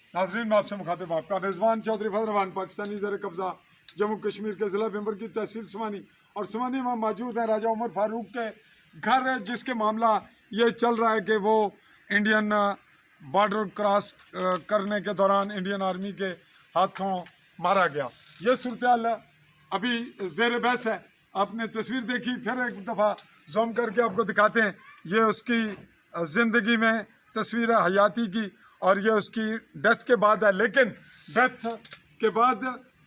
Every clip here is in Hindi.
नाजरीन, मैं आपसे मुखातिब आपका मेज़बान चौधरी फजल रहमान, पाकिस्तानी ज़र कब्ज़ा जम्मू कश्मीर के ज़िला बिम्बर की तहसील समानी और समानी में मौजूद हैं राजा उमर फारूक के घर है, जिसके मामला ये चल रहा है कि वो इंडियन बॉर्डर क्रॉस करने के दौरान इंडियन आर्मी के हाथों मारा गया। ये सूरत हाल अभी ज़ेर बहस है। आपने तस्वीर देखी, फिर एक दफ़ा जूम करके आपको दिखाते हैं। ये उसकी ज़िंदगी में तस्वीर है हयाती की, और ये उसकी डेथ के बाद है। लेकिन डेथ के बाद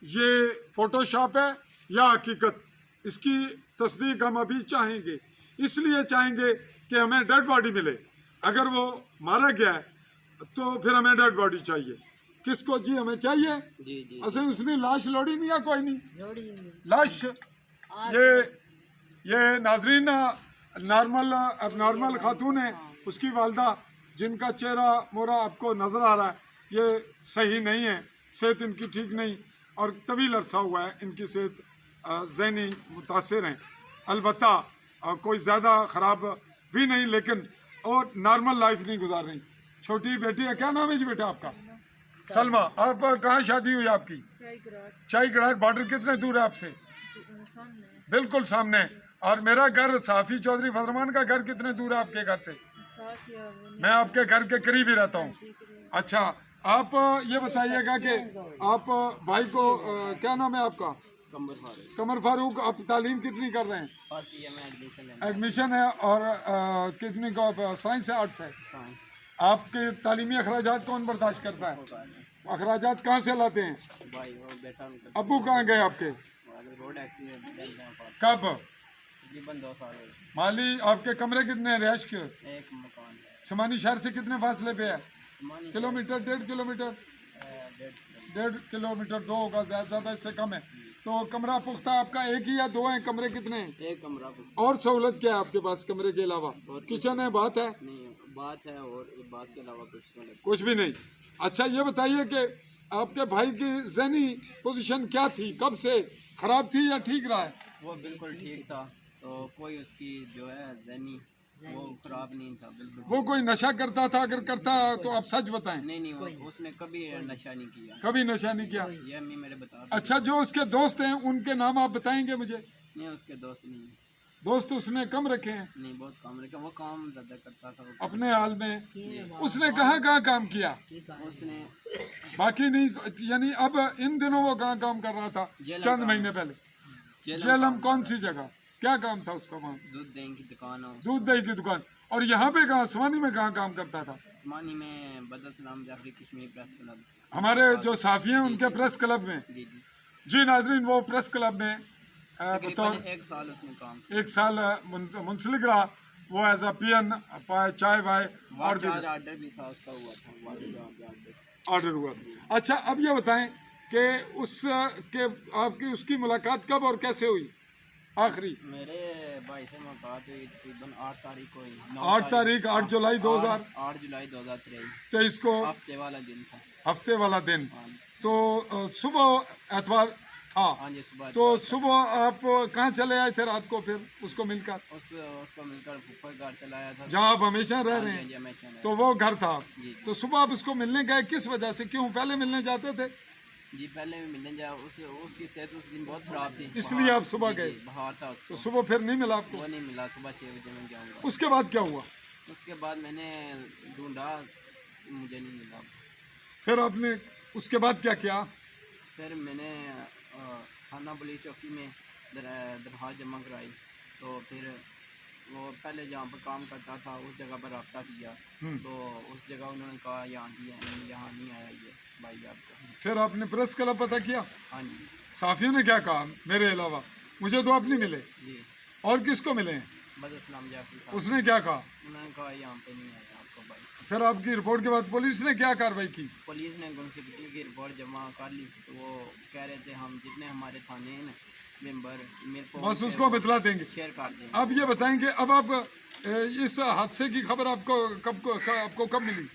ये फ़ोटोशॉप है या हकीकत, इसकी तस्दीक हम अभी चाहेंगे। इसलिए चाहेंगे कि हमें डेड बॉडी मिले। अगर वो मारा गया है तो फिर हमें डेड बॉडी चाहिए। किसको जी? हमें चाहिए जी। असल उसने लाश लोड़ी नहीं या कोई नहीं लाश। ये नाजरीन नॉर्मल खातून है, उसकी वालदा जिनका चेहरा मोरा आपको नज़र आ रहा है, ये सही नहीं है, सेहत इनकी ठीक नहीं और तवील अरसा हुआ है इनकी सेहत ज़हनी मुतासर हैं। अलबत्ता कोई ज़्यादा ख़राब भी नहीं, लेकिन और नॉर्मल लाइफ नहीं गुजार रही। छोटी बेटी है, क्या नाम है जी बेटा आपका? सलमा। आप कहाँ शादी हुई आपकी? चाई गड़ार। बॉर्डर कितने दूर है आपसे? बिल्कुल सामने। और मेरा घर साफ़ी चौधरी फजल रहमान का घर कितने दूर है आपके घर से? मैं आपके घर के करीब ही रहता हूँ। अच्छा, आप ये बताइएगा कि आप भाई को क्या नाम है आपका? कमर फारूक। आप तालीम कितनी कर रहे हैं? एडमिशन है। और कितनी का? साइंस है, आर्ट्स है? आपके तालीमी अखराजात कौन बर्दाश्त करता है? अखराजात कहाँ से लाते हैं? अब्बू कहाँ गए आपके? कब? तकरीबन 2 साल। माली आपके कमरे कितने हैं रिहायश के? एक मकान है। समानी शहर से कितने फासले पे है? किलोमीटर? 1.5 किलोमीटर? 1.5 किलोमीटर। 2 होगा, ज़्यादा इससे कम है। तो कमरा पुख्ता आपका एक ही या 2 हैं? कमरे कितने हैं? एक कमरा। और सहूलत क्या है आपके पास कमरे के अलावा? किचन है, बात है? नहीं, बात है और बात के अलावा कुछ भी नहीं। अच्छा, ये बताइए कि आपके भाई की ज़हनी पोजीशन क्या थी? कब से ख़राब थी या ठीक रहा है? वो बिल्कुल ठीक था, तो कोई उसकी जो है ज़हनी वो खराब नहीं था, बिल्कुल। वो कोई नशा करता था? अगर करता तो आप सच बताएं। नहीं, उसने कभी नशा नहीं किया। कभी नशा नहीं किया? ये अम्मी मेरे बता। अच्छा, जो उसके दोस्त हैं उनके नाम आप बताएंगे मुझे? नहीं, उसके दोस्त नहीं। दोस्त उसने कम रखे हैं? नहीं, बहुत कम रखे। वो काम ज़्यादा करता था अपने हाल में। उसने कहाँ कहाँ किया? उसने बाकी नहीं, यानी अब इन दिनों वो कहाँ काम कर रहा था? चंद महीने पहले जेलम। कौन सी जगह? क्या काम था उसका वहाँ? दूध दही की दुकान। दूध दही की दुकान। और यहाँ पे कहाँ, समानी में कहाँ काम करता था? समानी में बदर सलाम जाफरी कश्मीर प्रेस क्लब, हमारे जो साफी हैं उनके प्रेस क्लब में। जी नाजरीन, वो प्रेस क्लब में बतौर 1 साल उसने काम। 1 साल मुंसलिक रहा। वो एज अ PN चाय वाय और ऑर्डर भी था उसका, हुआ था ऑर्डर हुआ। अच्छा, अब ये बताएं कि आपकी उसकी मुलाकात कब और कैसे हुई? आखिरी मेरे भाई से मुलाकात हुई तकरीबन 8 तारीख को हुई। 8 तारीख, 8 जुलाई 2023 को। हफ्ते वाला दिन था। हफ्ते वाला दिन। तो सुबह एतवार था। हाँ जी, सुबह। तो सुबह आप कहाँ चले आए थे रात को फिर उसको मिलकर? उसको मिलकर फूफा घर चला आया था, जहाँ आप हमेशा रह रहे हैं। तो वो घर था। तो सुबह आप उसको मिलने गए, किस वजह से? क्यों? पहले मिलने जाते थे? जी, पहले भी मिलने जाए। उसकी सेहत उस दिन बहुत ख़राब थी, इसलिए आप सुबह गए? बाहर था उसको। तो सुबह फिर नहीं मिला आपको? वो नहीं मिला। सुबह 6 बजे मैं जाऊँगा। उसके बाद क्या हुआ? उसके बाद मैंने ढूंढा, मुझे नहीं मिला। फिर आपने उसके बाद क्या किया? फिर मैंने थाना पुलिस चौकी में दरख्वास्त जमा कराई। तो फिर वो पहले जहाँ पर काम करता था उस जगह पर रब्ता किया। तो उस जगह उन्होंने कहा यहाँ नहीं आया ये भाई आपका। फिर आपने प्रेस क्लब पता किया? हाँ जी। साफियों ने क्या कहा मेरे अलावा? मुझे तो आप नहीं मिले जी। और किसको मिले हैं? बदर सलाम जाफरी साहब। उसने क्या कहा? उन्होंने कहा यहाँ पे नहीं आया आपका भाई। फिर आपकी रिपोर्ट के बाद पुलिस ने क्या कार्रवाई की? पुलिस ने गुमशुदगी की रिपोर्ट जमा कर ली। तो वो कह रहे थे हम जितने हमारे थाने हैं ना मेंबर, मेरे को बस उसको बतला देंगे, शेयर कर देंगे। अब ये बताएंगे, अब आप इस हादसे की खबर आपको कब मिली?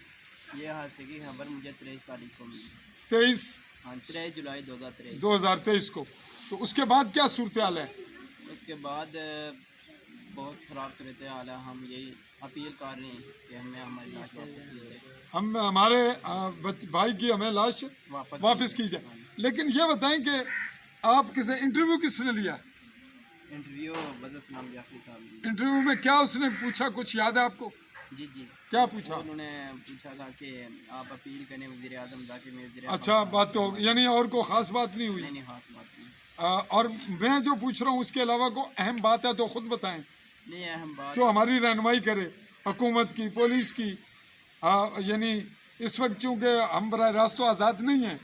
ये हादसे की खबर मुझे 23 तारीख को मिली। 23 जुलाई 2023 2023 को। तो उसके बाद क्या सूरत हाल है? उसके बाद बहुत ख़राब सूरत हाल है। हम यही अपील कर रहे हैं कि हमें हमारी लाश वापस दी जाए। हम हमारे भाई की हमें लाश वापस की जाए। लेकिन ये बताएं कि आप किसे इंटरव्यू किसने लिया? इंटरव्यू बदर सलाम जाफरी साहब ने। इंटरव्यू में क्या उसने पूछा, कुछ याद है आपको? जी जी। क्या पूछा? उन्होंने पूछा था कि आप अपील करें वज़ीर आज़म ताकि मैं वज़ीर अच्छा, बात तो यानी और को खास बात नहीं हुई? नहीं, खास बात नहीं। और मैं जो पूछ रहा हूँ उसके अलावा को अहम बात है तो खुद बताएं, नहीं अहम बात जो हमारी रहनुमाई करे हुकूमत की, पुलिस की। यानी इस वक्त चूँकि हम बराह रास्त तो आज़ाद नहीं हैं,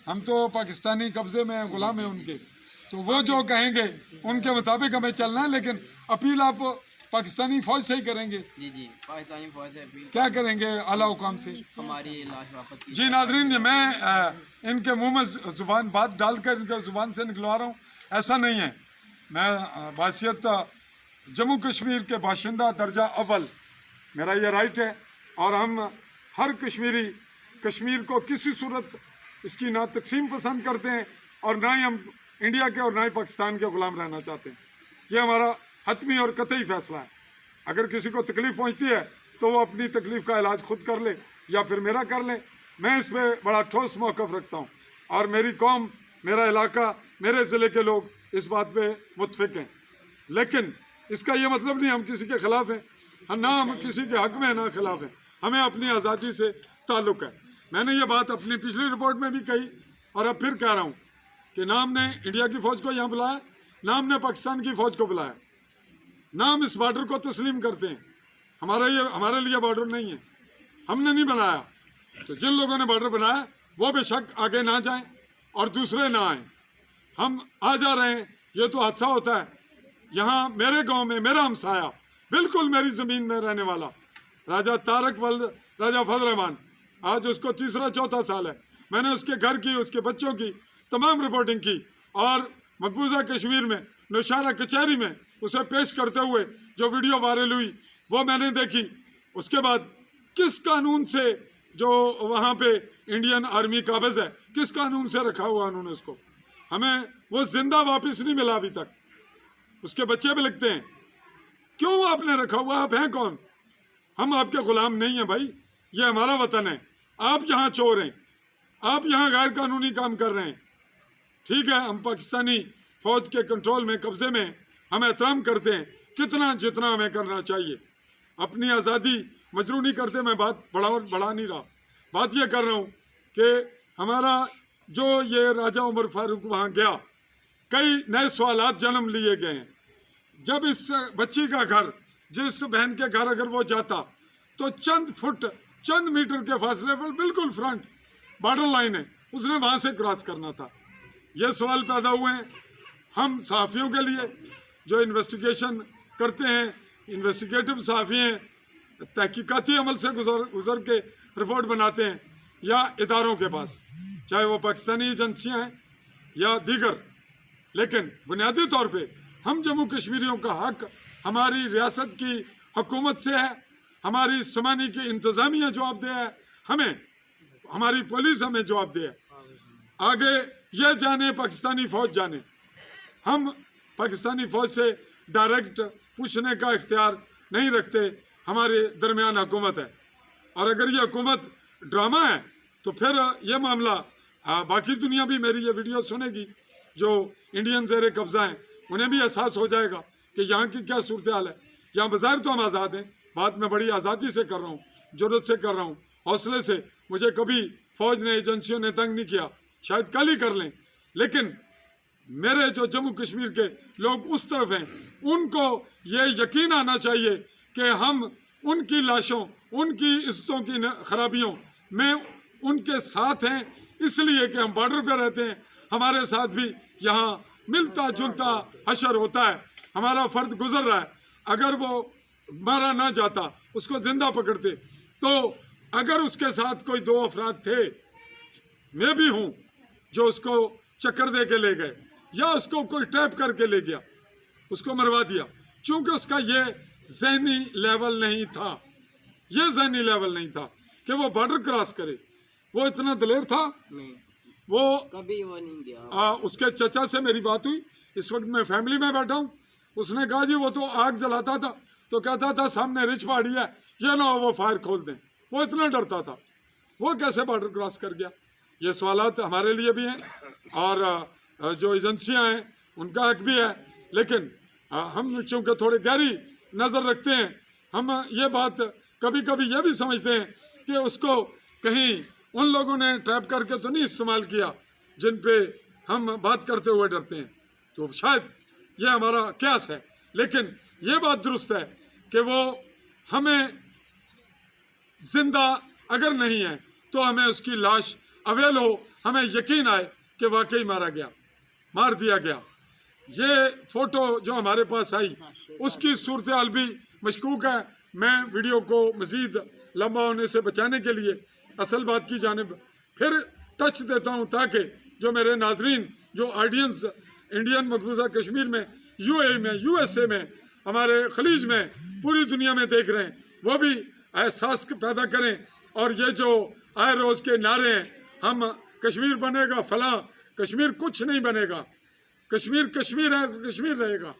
हम तो पाकिस्तानी कब्ज़े में गुलाम हैं उनके, तो वो जो कहेंगे उनके मुताबिक हमें चलना है। लेकिन अपील आप पाकिस्तानी फ़ौज से ही करेंगे? जी जी, पाकिस्तानी फ़ौज से अपील क्या करेंगे आला हुकाम से? हमारी लाश वापस की। जी नाज़रीन, मैं इनके मुंह में ज़ुबान बात डालकर इनके ज़ुबान से निकलवा रहा हूँ, ऐसा नहीं है। मैं बासियत जम्मू कश्मीर के बाशिंदा दर्जा अव्वल, मेरा ये राइट है। और हम हर कश्मीरी कश्मीर को किसी सूरत इसकी ना तकसीम पसंद करते हैं और ना ही हम इंडिया के और ना ही पाकिस्तान के ग़ुलाम रहना चाहते हैं। ये हमारा हतमी और कतई फ़ैसला है। अगर किसी को तकलीफ़ पहुँचती है तो वो अपनी तकलीफ़ का इलाज खुद कर ले या फिर मेरा कर ले। मैं इस पर बड़ा ठोस मौक़िफ़ रखता हूँ और मेरी कौम, मेरा इलाका, मेरे ज़िले के लोग इस बात पे मुत्फिक हैं। लेकिन इसका ये मतलब नहीं हम किसी के ख़िलाफ़ हैं, ना हम किसी के हक़ में ना ख़िलाफ़ हैं। हमें अपनी आज़ादी से ताल्लुक़ है। मैंने ये बात अपनी पिछली रिपोर्ट में भी कही और अब फिर कह रहा हूँ कि ना हमने इंडिया की फ़ौज को यहाँ बुलाया, ना हमने पाकिस्तान की फ़ौज को बुलाया, ना हम इस बॉर्डर को तस्लीम करते हैं। हमारे लिए बॉर्डर नहीं है, हमने नहीं बनाया। तो जिन लोगों ने बॉर्डर बनाया वो बेशक आगे ना जाएं और दूसरे ना आएँ। हम आ जा रहे हैं, ये तो हादसा होता है। यहाँ मेरे गांव में मेरा हमसाया, बिल्कुल मेरी ज़मीन में रहने वाला राजा तारक वल्द राजा फजल रहमान, आज उसको तीसरा चौथा साल है। मैंने उसके घर की, उसके बच्चों की तमाम रिपोर्टिंग की और मकबूजा कश्मीर में नौशहरा कचहरी में उसे पेश करते हुए जो वीडियो वायरल हुई वो मैंने देखी। उसके बाद किस कानून से जो वहाँ पे इंडियन आर्मी काबिज़ है, किस कानून से रखा हुआ उन्होंने उसको, हमें वो जिंदा वापस नहीं मिला अभी तक। उसके बच्चे भी लिखते हैं क्यों आपने रखा हुआ, आप हैं कौन? हम आपके ग़ुलाम नहीं हैं भाई, ये हमारा वतन है। आप यहाँ चोर हैं, आप यहाँ गैर कानूनी काम कर रहे हैं। ठीक है, हम पाकिस्तानी फ़ौज के कंट्रोल में, कब्ज़े में हम एहतराम करते हैं कितना जितना हमें करना चाहिए। अपनी आज़ादी मजरू नहीं करते। मैं बात बढ़ा नहीं रहा, बात ये कर रहा हूँ कि हमारा जो ये राजा उमर फारूक वहाँ गया, कई नए सवालात जन्म लिए गए हैं। जब इस बच्ची का घर, जिस बहन के घर अगर वो जाता तो चंद फुट, चंद मीटर के फासले पर बिल्कुल फ्रंट बॉर्डर लाइन है, उसने वहाँ से क्रॉस करना था। ये सवाल पैदा हुए हैं हम सहाफ़ियों के लिए जो इन्वेस्टिगेशन करते हैं, इन्वेस्टिगेटिव सहाफ़ी हैं, तहकीकाती अमल से गुजर के रिपोर्ट बनाते हैं, या इदारों के पास, चाहे वो पाकिस्तानी एजेंसियाँ हैं या दीगर। लेकिन बुनियादी तौर पे हम जम्मू कश्मीरियों का हक हमारी रियासत की हुकूमत से है, हमारी समानी की इंतज़ामिया जवाबदेह है, हमें हमारी पुलिस हमें जवाबदेह है। आगे ये जाने पाकिस्तानी फ़ौज जाने, हम पाकिस्तानी फ़ौज से डायरेक्ट पूछने का इख्तियार नहीं रखते, हमारे दरमियान हुकूमत है। और अगर ये हुकूमत ड्रामा है तो फिर ये मामला बाकी दुनिया भी मेरी ये वीडियो सुनेगी, जो इंडियन ज़ेर कब्ज़ा हैं, उन्हें भी एहसास हो जाएगा कि यहाँ की क्या सूरत हाल है। यहाँ बज़ाहिर तो हम आज़ाद हैं, बात मैं बड़ी आज़ादी से कर रहा हूँ, ज़रूरत से कर रहा हूँ, हौसले से। मुझे कभी फ़ौज ने, एजेंसियों ने तंग नहीं किया, शायद कल ही कर लें। लेकिन मेरे जो जम्मू कश्मीर के लोग उस तरफ हैं, उनको ये यकीन आना चाहिए कि हम उनकी लाशों, उनकी इज्जतों की खराबियों में उनके साथ हैं, इसलिए कि हम बॉर्डर पर रहते हैं। हमारे साथ भी यहाँ मिलता जुलता हशर होता है, हमारा फ़र्द गुजर रहा है। अगर वो मारा ना जाता, उसको ज़िंदा पकड़ते, तो अगर उसके साथ कोई दो अफराद थे, मैं भी हूँ, जो उसको चक्कर दे के ले गए या उसको कोई ट्रैप करके ले गया, उसको मरवा दिया, चूँकि उसका ये ज़हनी लेवल नहीं था, ये ज़हनी लेवल नहीं था कि वो बॉर्डर क्रॉस करे। वो इतना दलेर था नहीं, वो कभी वो नहीं गया। उसके चचा से मेरी बात हुई, इस वक्त मैं फैमिली में बैठा हूँ। उसने कहा जी वो तो आग जलाता था तो कहता था सामने रिच पहाड़ी है, ये ना हो वो फायर खोल दें। वो इतना डरता था। वो कैसे बॉर्डर क्रॉस कर गया? ये सवालात हमारे लिए भी हैं और जो एजेंसियां हैं उनका हक भी है, लेकिन हम चूँकि थोड़े गहरी नज़र रखते हैं, हम ये बात कभी कभी ये भी समझते हैं कि उसको कहीं उन लोगों ने ट्रैप करके तो नहीं इस्तेमाल किया जिन पे हम बात करते हुए डरते हैं। तो शायद ये हमारा क्यास है, लेकिन ये बात दुरुस्त है कि वो हमें जिंदा अगर नहीं है तो हमें उसकी लाश अवेल हो, हमें यकीन आए कि वाकई मारा गया, मार दिया गया। ये फ़ोटो जो हमारे पास आई उसकी सूरत हाल भी मशकूक है। मैं वीडियो को मज़ीद लंबा होने से बचाने के लिए असल बात की जानिब फिर टच देता हूँ, ताकि जो मेरे नाजरीन, जो ऑडियंस इंडियन मकबूजा कश्मीर में, यूएई में, यूएसए में, हमारे खलीज में, पूरी दुनिया में देख रहे हैं, वो भी एहसास पैदा करें। और ये जो आए रोज़ के नारे हैं, हम कश्मीर बनेगा फलां, कश्मीर कुछ नहीं बनेगा। कश्मीर कश्मीर है, कश्मीर रहेगा।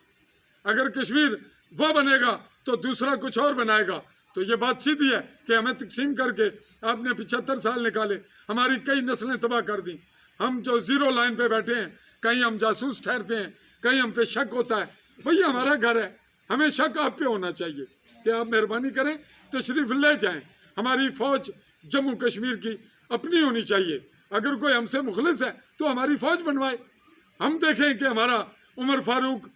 अगर कश्मीर वो बनेगा तो दूसरा कुछ और बनाएगा। तो ये बात सीधी है कि हमें तकसीम करके आपने 75 साल निकाले, हमारी कई नस्लें तबाह कर दी। हम जो ज़ीरो लाइन पे बैठे हैं, कहीं हम जासूस ठहरते हैं, कहीं हम पे शक होता है। भैया हमारा घर है, हमें शक आप पे होना चाहिए कि आप मेहरबानी करें, तशरीफ़ ले जाएं। हमारी फ़ौज जम्मू कश्मीर की अपनी होनी चाहिए। अगर कोई हमसे मुखलिस है तो हमारी फ़ौज बनवाए। हम देखें कि हमारा उमर फारूक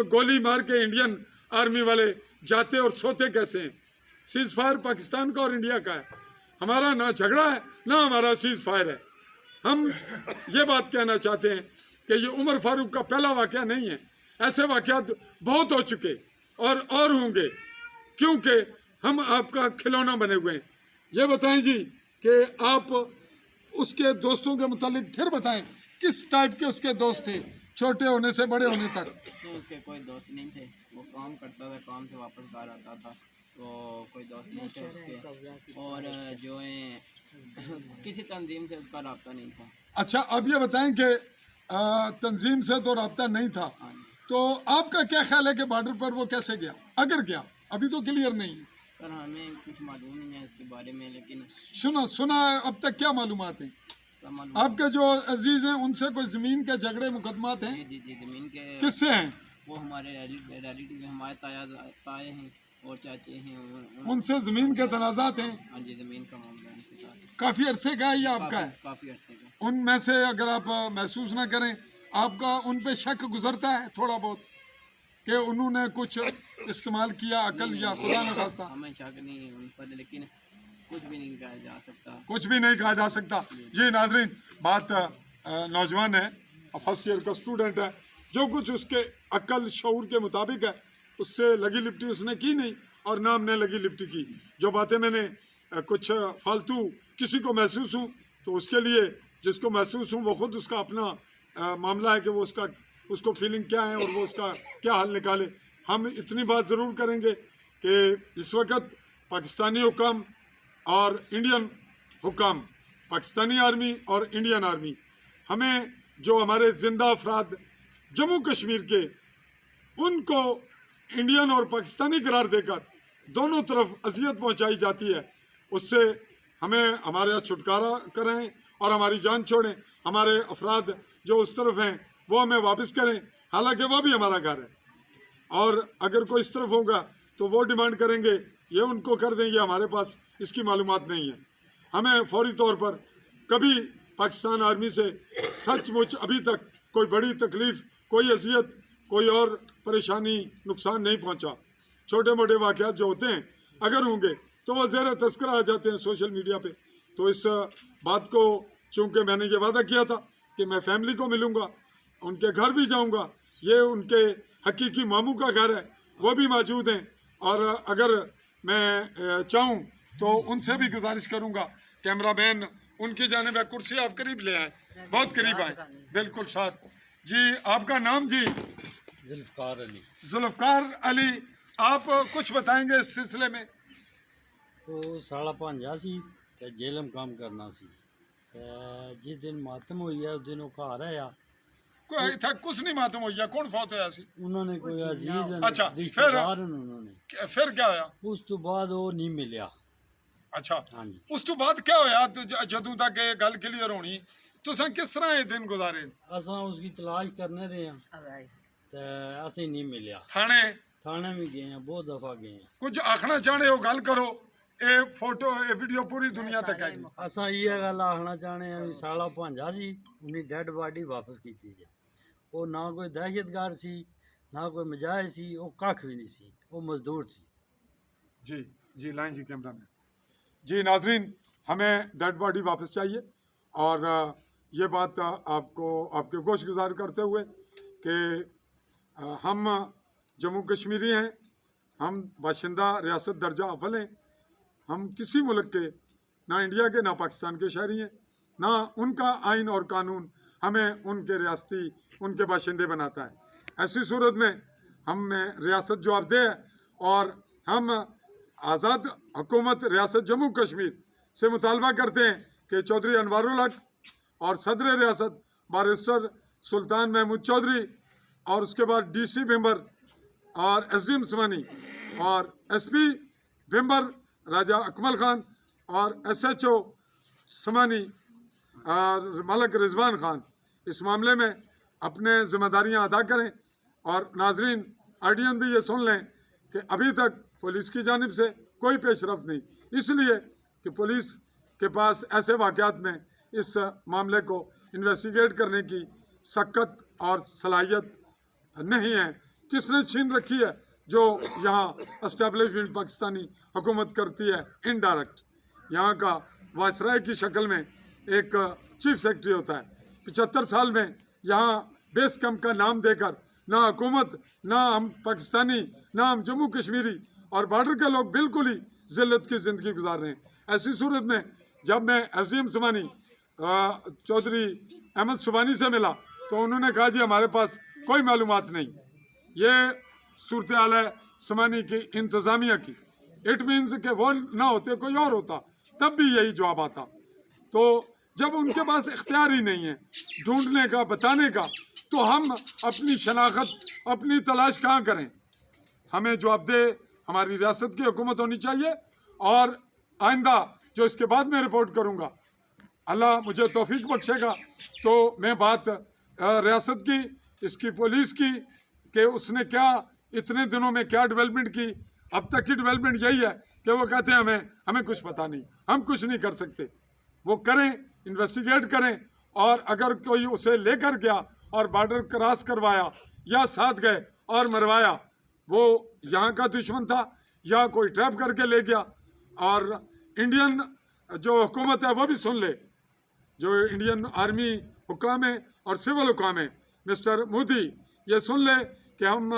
गोली मार के इंडियन आर्मी वाले जाते और सोते कैसे हैं। सीज़ फायर पाकिस्तान का और इंडिया का है, हमारा ना झगड़ा है ना हमारा सीज़ फायर है। हम ये बात कहना चाहते हैं कि ये उमर फारूक का पहला वाक़या नहीं है, ऐसे वाक़यात बहुत हो चुके और होंगे, क्योंकि हम आपका खिलौना बने हुए हैं। ये बताएं जी कि आप उसके दोस्तों के मुतालिक फिर बताएं, किस टाइप के उसके दोस्त थे, छोटे होने से बड़े होने तक? तो उसके कोई दोस्त नहीं थे, वो काम करता था, काम से वापस घर आता था, तो कोई दोस्त नहीं थे उसके। और जो है किसी तंजीम से उसका रब्ता नहीं था। अच्छा, अब ये बताएं कि तंजीम से तो रब्ता नहीं था, तो आपका क्या ख्याल है कि बॉर्डर पर वो कैसे गया, अगर गया? अभी तो क्लियर नहीं है सर, हमें कुछ मालूम नहीं है इसके बारे में, लेकिन सुना है अब तक क्या मालूमात है? आपके जो अजीज हैं उनसे कोई जमीन के झगड़े मुकदमात हैं? जी ज़मीन के। किससे हैं? वो हमारे रिलेटिव हमारे ताए हैं और चाचे हैं, उनसे जमीन के तनाज़ात हैं? हाँ जी, ज़मीन का मामला है उनके साथ। काफ़ी अरसे का है या आपका है? काफ़ी अरसे का। उनमें से अगर आप महसूस ना करें, आपका उन पे शक गुजरता है थोड़ा बहुत कि उन्होंने कुछ इस्तेमाल किया अकल या खुदा न खास्ता? हमें शक नहीं है उन पर, लेकिन कुछ भी नहीं कहा जा सकता। कुछ भी नहीं कहा जा सकता। जी नाजरीन, बात नौजवान है, फर्स्ट ईयर का स्टूडेंट है, जो कुछ उसके अक्ल शऊर के मुताबिक है उससे लगी लिपटी उसने की नहीं, और ना हमने लगी लिपटी की। जो बातें मैंने कुछ फालतू किसी को महसूस हूँ तो उसके लिए, जिसको महसूस हूँ वो खुद उसका अपना मामला है कि वो उसको फीलिंग क्या है और वो उसका क्या हल निकाले। हम इतनी बात ज़रूर करेंगे कि इस वक्त पाकिस्तानी हुकाम और इंडियन हुकाम, पाकिस्तानी आर्मी और इंडियन आर्मी, हमें जो हमारे ज़िंदा अफराद जम्मू कश्मीर के, उनको इंडियन और पाकिस्तानी करार देकर दोनों तरफ अजियत पहुंचाई जाती है, उससे हमें हमारा छुटकारा करें और हमारी जान छोड़ें। हमारे अफराद जो उस तरफ हैं वो हमें वापस करें, हालांकि वह भी हमारा घर है। और अगर कोई इस तरफ होगा तो वो डिमांड करेंगे ये उनको कर दें, ये हमारे पास इसकी मालूमात नहीं है। हमें फौरी तौर पर कभी पाकिस्तान आर्मी से सचमुच अभी तक कोई बड़ी तकलीफ़, कोई अजियत, कोई और परेशानी, नुकसान नहीं पहुंचा। छोटे मोटे वाक़यात जो होते हैं अगर होंगे तो वह ज़ेर तस्करा आ जाते हैं सोशल मीडिया पे। तो इस बात को, चूँकि मैंने ये वादा किया था कि मैं फैमिली को मिलूँगा, उनके घर भी जाऊँगा, ये उनके हकीकी मामू का घर है, वो भी मौजूद हैं, और अगर मैं चाहूँ तो उनसे भी गुजारिश करूँगा, कैमरा मैन उनकी जानिब है, कुर्सी आप करीब ले आए, बहुत करीब आए, बिल्कुल साथ। जी आपका नाम? जी जुल्फ़कार अली। जुल्फ़कार अली, आप कुछ बताएंगे इस सिलसिले में? तो साढ़ा भांजा सी ते जेलम काम करना सी ते जिस दिन मातम हुई है उस दिन वो घर आया। कोई था कुछ नहीं मालूम हो गया, कौन फौत होया सी? उन्होंने कोई अजीज अच्छा, रिश्तेदार उन्होंने, फिर क्या होया? उस तो बाद वो नहीं मिलिया। अच्छा ਹਾਂਜੀ उस तो बाद क्या होया जदों तक ये गल क्लियर होनी तुसां किस तरह ये दिन गुजारे असां उसकी तलाश करने रहे हैं ते असें नहीं मिलिया थाने थाने भी गए हैं बहुत दफ़ा गए हैं कुछ आखना चाहते हो गल करो ये फोटो ये वीडियो पूरी दुनिया तक है असां इ'यै गल्ल आखना चाहने हैं भी साला भांजा सी उन्हें डेड बॉडी वापस की जे वो ना कोई दहशतगर्द सी ना कोई मजाज सी वो कख भी नहीं सी वो मजदूर सी जी जी लाइन जी कैमरा में जी नाजरीन हमें डेड बॉडी वापस चाहिए और ये बात आपको आपके गोशगुजार करते हुए कि हम जम्मू कश्मीरी हैं हम बाशिंदा रियासत दर्जा अव्वल हैं हम किसी मुल्क के ना इंडिया के ना पाकिस्तान के शहरी हैं ना उनका आइन और कानून हमें उनके रियासती उनके बाशिंदे बनाता है ऐसी सूरत में हमें रियासत जवाबदेह है और हम आज़ाद हुकूमत रियासत जम्मू कश्मीर से मुतालबा करते हैं कि चौधरी अनवारुल हक और सदर रियासत बारिस्टर सुल्तान महमूद चौधरी और उसके बाद DC मेंबर और SDM समानी और SP मेंबर राजा अकमल खान और SHO समानी और मलक रिजवान खान इस मामले में अपने जिम्मेदारियां अदा करें और नाजरीन ऑडियंस भी ये सुन लें कि अभी तक पुलिस की जानिब से कोई पेशरफ नहीं इसलिए कि पुलिस के पास ऐसे वाक़यात में इस मामले को इन्वेस्टिगेट करने की सख्त और सलाहियत नहीं है किसने छीन रखी है जो यहाँ एस्टेब्लिशमेंट पाकिस्तानी हुकूमत करती है इनडायरेक्ट यहाँ का वायसराय की शक्ल में एक चीफ सेक्रेटरी होता है 75 साल में यहाँ बेस कैंप का नाम देकर ना हुकूमत ना हम पाकिस्तानी ना हम जम्मू कश्मीरी और बॉर्डर के लोग बिल्कुल ही जिल्लत की ज़िंदगी गुजार रहे हैं ऐसी सूरत में जब मैं SDM समानी चौधरी अहमद सुबानी से मिला तो उन्होंने कहा जी हमारे पास कोई मालूमात नहीं ये सूरत हाल है समानी की इंतज़ामिया की इट मीन्स कि वो ना होते कोई और होता तब भी यही जवाब आता तो जब उनके पास इख्तियार ही नहीं है ढूंढने का बताने का तो हम अपनी शनाख्त अपनी तलाश कहाँ करें हमें जवाबदेह हमारी रियासत की हुकूमत होनी चाहिए और आइंदा जो इसके बाद मैं रिपोर्ट करूँगा अल्लाह मुझे तौफीक बख्शेगा तो मैं बात रियासत की इसकी पुलिस की कि उसने क्या इतने दिनों में क्या डेवलपमेंट की अब तक की डेवलपमेंट यही है कि वो कहते हैं हमें कुछ पता नहीं हम कुछ नहीं कर सकते वो करें इन्वेस्टिगेट करें और अगर कोई उसे लेकर गया और बॉर्डर क्रॉस करवाया या साथ गए और मरवाया वो यहाँ का दुश्मन था या कोई ट्रैप करके ले गया और इंडियन जो हुकूमत है वो भी सुन ले जो इंडियन आर्मी हुकाम है और सिविल हुकाम है मिस्टर मोदी ये सुन ले कि हम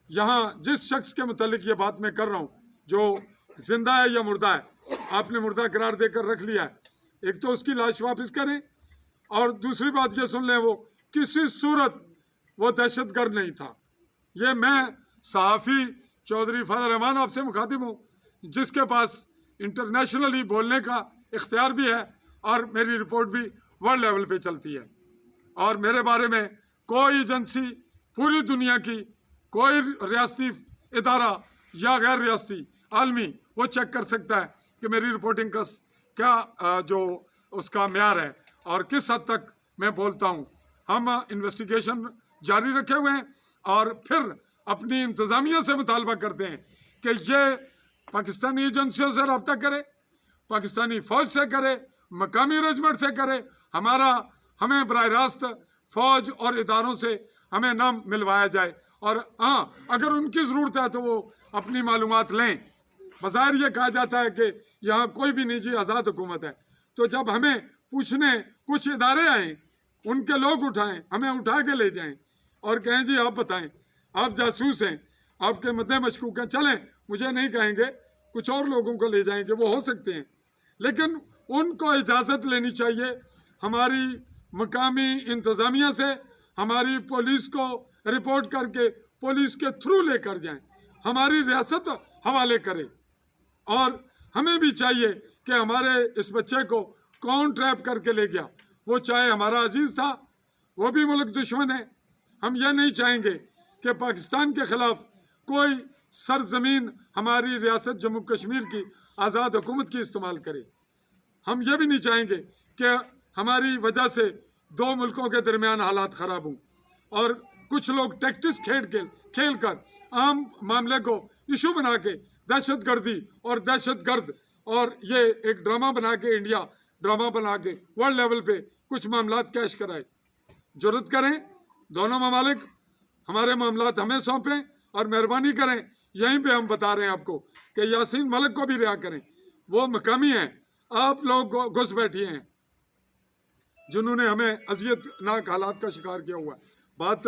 यहाँ जिस शख्स के मुतालिक ये बात मैं कर रहा हूँ जो जिंदा है या मुर्दा है आपने मुर्दा करार देकर रख लिया है एक तो उसकी लाश वापस करें और दूसरी बात ये सुन लें वो किसी सूरत वो दहशतगर्द नहीं था ये मैं सहाफ़ी चौधरी फजल रहमान आपसे मुखातिब हूँ जिसके पास इंटरनेशनली बोलने का इख्तियार भी है और मेरी रिपोर्ट भी वर्ल्ड लेवल पे चलती है और मेरे बारे में कोई एजेंसी पूरी दुनिया की कोई रियासती इदारा या गैर रियासती आलमी वो चेक कर सकता है कि मेरी रिपोर्टिंग का क्या जो उसका म्यार है और किस हद तक मैं बोलता हूँ हम इन्वेस्टिगेशन जारी रखे हुए हैं और फिर अपनी इंतज़ामिया से मुतालबा करते हैं कि ये पाकिस्तानी एजेंसियों से रब्ता करे पाकिस्तानी फ़ौज से करे मकामी रेजिमेंट से करे हमें बराह रास्त फ़ौज और इदारों से हमें नाम मिलवाया जाए और हाँ अगर उनकी ज़रूरत है तो वो अपनी मालूमात लें बज़ाहिर ये कहा जाता है कि यहाँ कोई भी निजी आज़ाद हुकूमत है तो जब हमें पूछने कुछ इदारे आए उनके लोग उठाएं हमें उठा के ले जाएं और कहें जी आप बताएं आप जासूस हैं आपके मुद्दे मशकूक हैं चलें मुझे नहीं कहेंगे कुछ और लोगों को ले जाएंगे वो हो सकते हैं लेकिन उनको इजाज़त लेनी चाहिए हमारी मकामी इंतज़ामिया से हमारी पुलिस को रिपोर्ट करके पुलिस के थ्रू लेकर जाएं हमारी रियासत हवाले करे और हमें भी चाहिए कि हमारे इस बच्चे को कौन ट्रैप करके ले गया वो चाहे हमारा अजीज़ था वो भी मुल्क दुश्मन है हम यह नहीं चाहेंगे कि पाकिस्तान के ख़िलाफ़ कोई सरजमीन हमारी रियासत जम्मू कश्मीर की आज़ाद हुकूमत की इस्तेमाल करे। हम ये भी नहीं चाहेंगे कि हमारी वजह से दो मुल्कों के दरमियान हालात ख़राब हों और कुछ लोग टैक्टिक्स खेल कर आम मामले को इशू बना के दहशत गर्दी और दहशत गर्द और ये एक ड्रामा बना के इंडिया ड्रामा बना के वर्ल्ड लेवल पे कुछ मामलात कैश कराए। जरूरत करें दोनों ममालिक हमारे मामलात हमें सौंपें और मेहरबानी करें, यहीं पे हम बता रहे हैं आपको कि यासीन मलिक को भी रिहा करें। वो मकामी हैं, आप लोग घुस बैठिए हैं जिन्होंने हमें अजियतनाक हालात का शिकार किया हुआ है। बात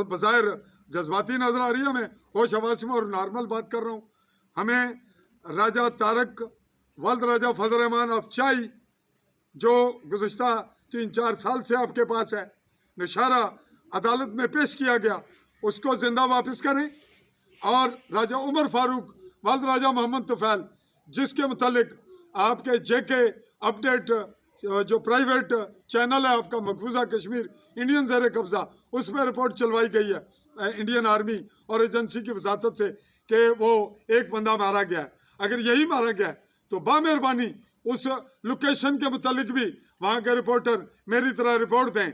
बज़ाहिर जज्बाती नजर आ रही है, हमें होश हवास में और नॉर्मल बात कर रहा हूँ। हमें राजा तारक वल्द राजा फजल रहमान ऑफ चाई जो गुज़िश्ता 3-4 साल से आपके पास है, निशारा अदालत में पेश किया गया, उसको जिंदा वापस करें। और राजा उमर फारूक वल्द राजा मोहम्मद तुफैल जिसके मुतालिक आपके जेके अपडेट जो प्राइवेट चैनल है आपका मकबूजा कश्मीर इंडियन ज़ेर कब्ज़ा, उस पर रिपोर्ट चलवाई गई है इंडियन आर्मी और एजेंसी की वसातत से कि वो एक बंदा मारा गया है। अगर यही मारा गया है तो बामेहरबानी उस लोकेशन के मुतालिक भी वहाँ के रिपोर्टर मेरी तरह रिपोर्ट दें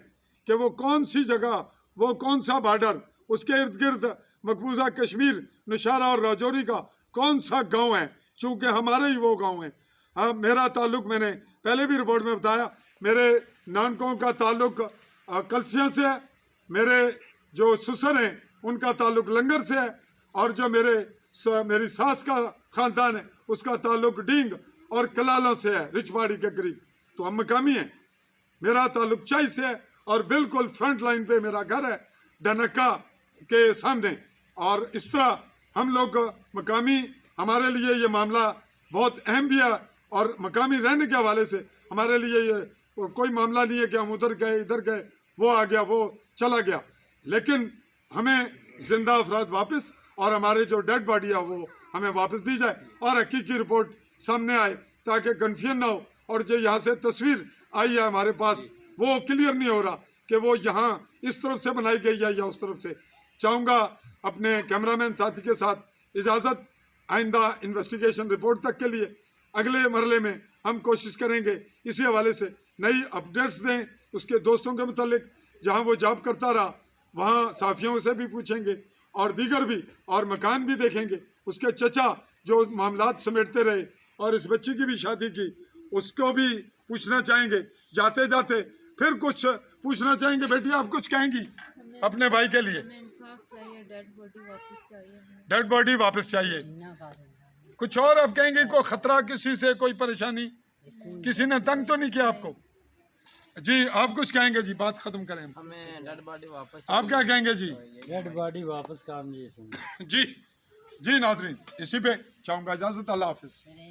कि वो कौन सी जगह, वो कौन सा बॉर्डर, उसके इर्द गिर्द मकबूजा कश्मीर नौशहरा और राजौरी का कौन सा गांव है, चूँकि हमारे ही वो गांव हैं। हाँ, मेरा ताल्लुक़ मैंने पहले भी रिपोर्ट में बताया, मेरे नानकों का ताल्लुक़ कलसिया से है, मेरे जो ससुर हैं उनका ताल्लुक़ लंगर से है और जो मेरी सास का ख़ानदान है उसका ताल्लुक़ डींग और कलालों से है, रिचवाड़ी के करीब। तो हम मकामी हैं, मेरा ताल्लुक़ चाई से है और बिल्कुल फ्रंट लाइन पे मेरा घर है डनक्का के सामने। और इस तरह हम लोग मकामी, हमारे लिए ये मामला बहुत अहम भी है और मकामी रहने के हवाले से हमारे लिए ये कोई मामला नहीं है कि हम उधर गए इधर गए, वो आ गया वो चला गया। लेकिन हमें जिंदा अफराद वापस और हमारे जो डेड बॉडी है वो हमें वापस दी जाए और हकीकी रिपोर्ट सामने आए ताकि कन्फ्यूजन ना हो। और जो यहाँ से तस्वीर आई है हमारे पास वो क्लियर नहीं हो रहा कि वो यहाँ इस तरफ से बनाई गई है या उस तरफ से। चाहूँगा अपने कैमरामैन साथी के साथ इजाज़त, आइंदा इन्वेस्टिगेशन रिपोर्ट तक के लिए अगले मरले में हम कोशिश करेंगे इसी हवाले से नई अपडेट्स दें उसके दोस्तों के मुतालिक। जहाँ वो जॉब करता रहा वहाँ साफियों से भी पूछेंगे और दीगर भी, और मकान भी देखेंगे, उसके चचा जो मामलात समेटते रहे और इस बच्ची की भी शादी की उसको भी पूछना चाहेंगे। जाते जाते फिर कुछ पूछना चाहेंगे। बेटी आप कुछ कहेंगी अपने भाई के लिए? डेड बॉडी वापस चाहिए। कुछ और आप कहेंगे? कोई खतरा, किसी से कोई परेशानी, किसी ने तंग तो नहीं किया आपको? जी आप कुछ कहेंगे? जी बात खत्म करें, हमें डेड बॉडी वापस। आप क्या कहेंगे? जी डेड बॉडी वापस काम ये सुन। जी नाजरीन इसी पे चाहूँगा इजाज़त। अल्लाह हाफिज़।